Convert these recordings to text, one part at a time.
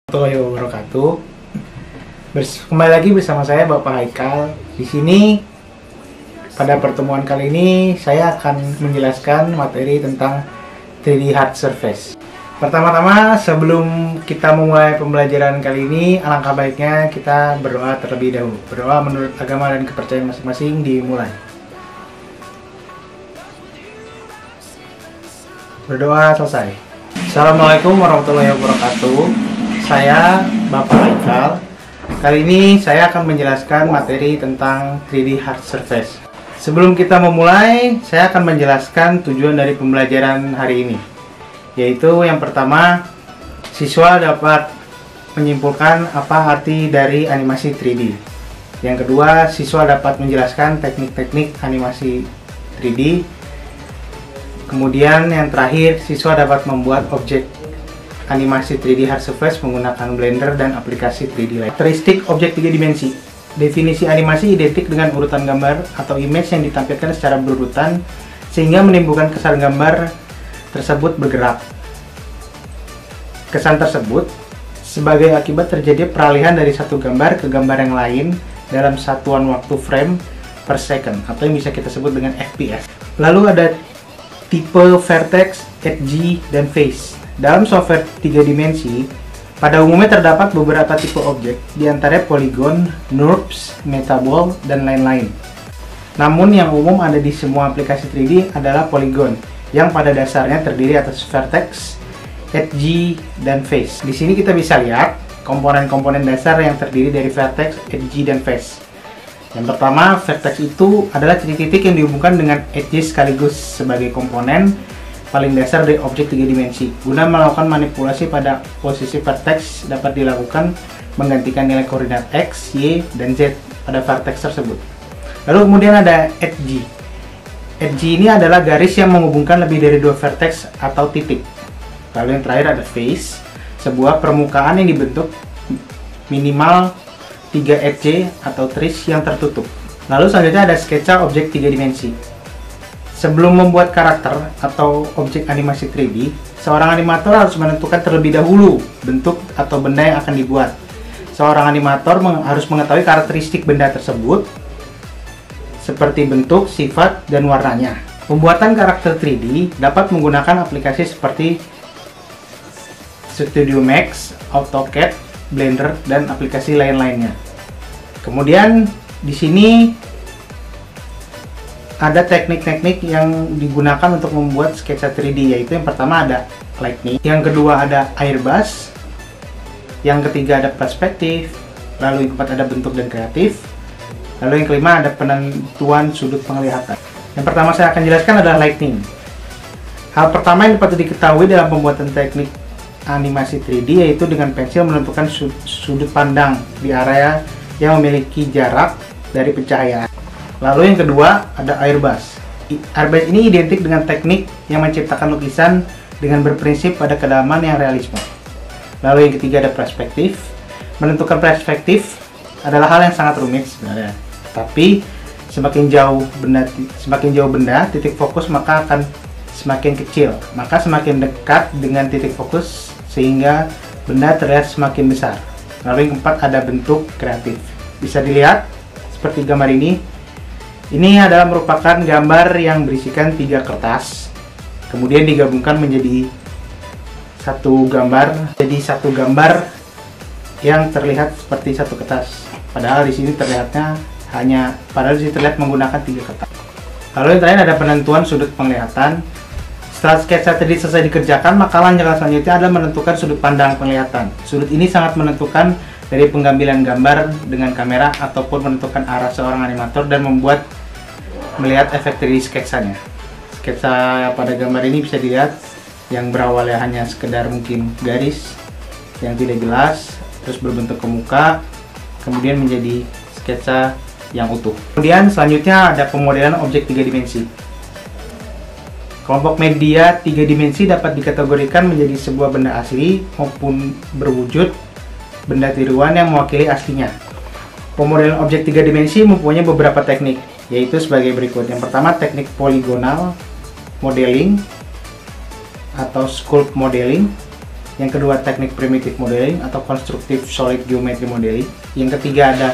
Warahmatullahi wabarakatuh. Kembali lagi bersama saya Bapak Haikal. Di sini pada pertemuan kali ini saya akan menjelaskan materi tentang 3D hard surface. Pertama-tama sebelum kita memulai pembelajaran kali ini, alangkah baiknya kita berdoa terlebih dahulu. Berdoa menurut agama dan kepercayaan masing-masing dimulai. Berdoa selesai. Assalamualaikum warahmatullahi wabarakatuh. Saya Bapak Haikal. Kali ini saya akan menjelaskan materi tentang 3D hard surface. Sebelum kita memulai, saya akan menjelaskan tujuan dari pembelajaran hari ini. Yaitu yang pertama, siswa dapat menyimpulkan apa arti dari animasi 3D. Yang kedua, siswa dapat menjelaskan teknik-teknik animasi 3D. Kemudian yang terakhir, siswa dapat membuat objek animasi 3D hard surface menggunakan Blender dan aplikasi 3D lain. Karakteristik objek 3 dimensi. Definisi animasi identik dengan urutan gambar atau image yang ditampilkan secara berurutan sehingga menimbulkan kesan gambar tersebut bergerak. Kesan tersebut sebagai akibat terjadi peralihan dari satu gambar ke gambar yang lain dalam satuan waktu frame per second atau yang bisa kita sebut dengan FPS. Lalu ada tipe vertex, edge, dan face. Dalam software 3 dimensi, pada umumnya terdapat beberapa tipe objek, diantaranya polygon, NURBS, metaball, dan lain-lain. Namun yang umum ada di semua aplikasi 3D adalah polygon, yang pada dasarnya terdiri atas vertex, edge, dan face. Di sini kita bisa lihat komponen-komponen dasar yang terdiri dari vertex, edge, dan face. Yang pertama, vertex itu adalah titik-titik yang dihubungkan dengan edge sekaligus sebagai komponen paling dasar dari objek 3 dimensi. Guna melakukan manipulasi pada posisi vertex dapat dilakukan menggantikan nilai koordinat X, Y, dan Z pada vertex tersebut. Lalu kemudian ada edge. Edge ini adalah garis yang menghubungkan lebih dari dua vertex atau titik. Lalu yang terakhir ada face, sebuah permukaan yang dibentuk minimal 3 edge atau tris yang tertutup. Lalu selanjutnya ada sketsa objek 3 dimensi. Sebelum membuat karakter atau objek animasi 3D, seorang animator harus menentukan terlebih dahulu bentuk atau benda yang akan dibuat. Seorang animator harus mengetahui karakteristik benda tersebut, seperti bentuk, sifat, dan warnanya. Pembuatan karakter 3D dapat menggunakan aplikasi seperti Studio Max, AutoCAD, Blender, dan aplikasi lain-lainnya. Kemudian di sini ada teknik-teknik yang digunakan untuk membuat sketsa 3D, yaitu yang pertama ada lighting, yang kedua ada airbrush, yang ketiga ada perspektif, lalu yang keempat ada bentuk dan kreatif, lalu yang kelima ada penentuan sudut penglihatan. Yang pertama saya akan jelaskan adalah lighting. Hal pertama yang patut diketahui dalam pembuatan teknik animasi 3D yaitu dengan pensil menentukan sudut pandang di area yang memiliki jarak dari pencahayaan. Lalu yang kedua ada airbrush. Airbrush ini identik dengan teknik yang menciptakan lukisan dengan berprinsip pada kedalaman yang realisme. Lalu yang ketiga ada perspektif. Menentukan perspektif adalah hal yang sangat rumit sebenarnya. Tapi semakin jauh benda titik fokus maka akan semakin kecil. Maka semakin dekat dengan titik fokus sehingga benda terlihat semakin besar. Lalu yang keempat ada bentuk kreatif. Bisa dilihat seperti gambar ini. Ini adalah merupakan gambar yang berisikan 3 kertas, kemudian digabungkan menjadi satu gambar, yang terlihat seperti satu kertas. Padahal di sini terlihatnya terlihat menggunakan 3 kertas. Lalu yang terakhir ada penentuan sudut penglihatan. Setelah sketsa tadi selesai dikerjakan, maka langkah selanjutnya adalah menentukan sudut pandang penglihatan. Sudut ini sangat menentukan dari pengambilan gambar dengan kamera ataupun menentukan arah seorang animator dan melihat efek dari sketsanya. Sketsa pada gambar ini bisa dilihat yang berawalnya hanya sekedar mungkin garis yang tidak jelas, terus berbentuk ke muka, kemudian menjadi sketsa yang utuh. Kemudian selanjutnya ada pemodelan objek 3 dimensi. Kelompok media 3 dimensi dapat dikategorikan menjadi sebuah benda asli maupun berwujud benda tiruan yang mewakili aslinya. Pemodelan objek 3 dimensi mempunyai beberapa teknik, yaitu sebagai berikut. Yang pertama, teknik polygonal modeling atau sculpt modeling. Yang kedua teknik primitive modeling atau constructive solid geometry modeling. Yang ketiga ada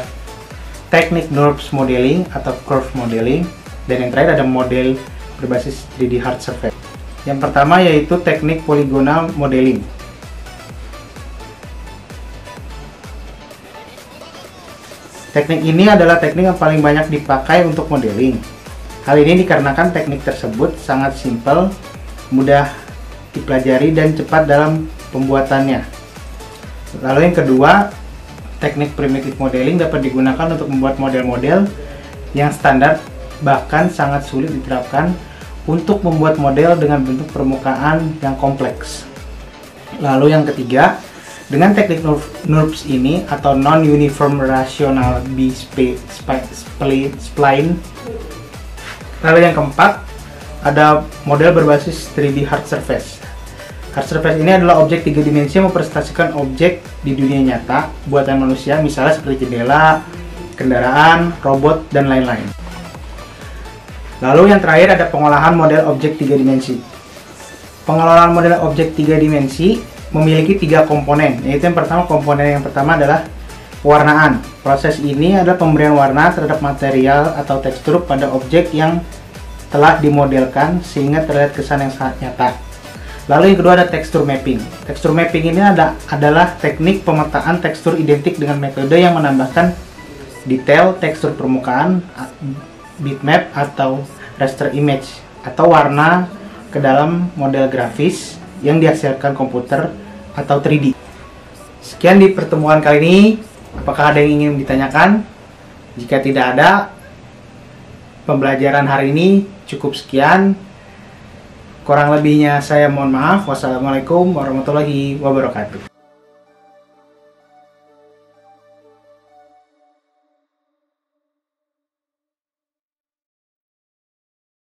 teknik NURBS modeling atau curve modeling. Dan yang terakhir ada model berbasis 3D hard surface. Yang pertama yaitu teknik polygonal modeling. Teknik ini adalah teknik yang paling banyak dipakai untuk modeling. Hal ini dikarenakan teknik tersebut sangat simpel, mudah dipelajari dan cepat dalam pembuatannya. Lalu yang kedua, teknik primitive modeling dapat digunakan untuk membuat model-model yang standar bahkan sangat sulit diterapkan untuk membuat model dengan bentuk permukaan yang kompleks. Lalu yang ketiga, dengan teknik NURBS ini atau Non-Uniform Rational B-Spline. Lalu yang keempat, ada model berbasis 3D hard surface. Hard surface ini adalah objek 3 dimensi yang mempresentasikan objek di dunia nyata buatan manusia, misalnya seperti jendela, kendaraan, robot, dan lain-lain. Lalu yang terakhir ada pengolahan model objek 3 dimensi. Pengolahan model objek 3 dimensi memiliki 3 komponen, yaitu komponen yang pertama adalah pewarnaan. Proses ini adalah pemberian warna terhadap material atau tekstur pada objek yang telah dimodelkan sehingga terlihat kesan yang sangat nyata. Lalu yang kedua ada tekstur mapping. Tekstur mapping ini adalah teknik pemetaan tekstur identik dengan metode yang menambahkan detail tekstur permukaan, bitmap atau raster image atau warna ke dalam model grafis yang dihasilkan komputer atau 3D. Sekian di pertemuan kali ini. Apakah ada yang ingin ditanyakan? Jika tidak ada, pembelajaran hari ini cukup sekian. Kurang lebihnya saya mohon maaf. Wassalamualaikum warahmatullahi wabarakatuh.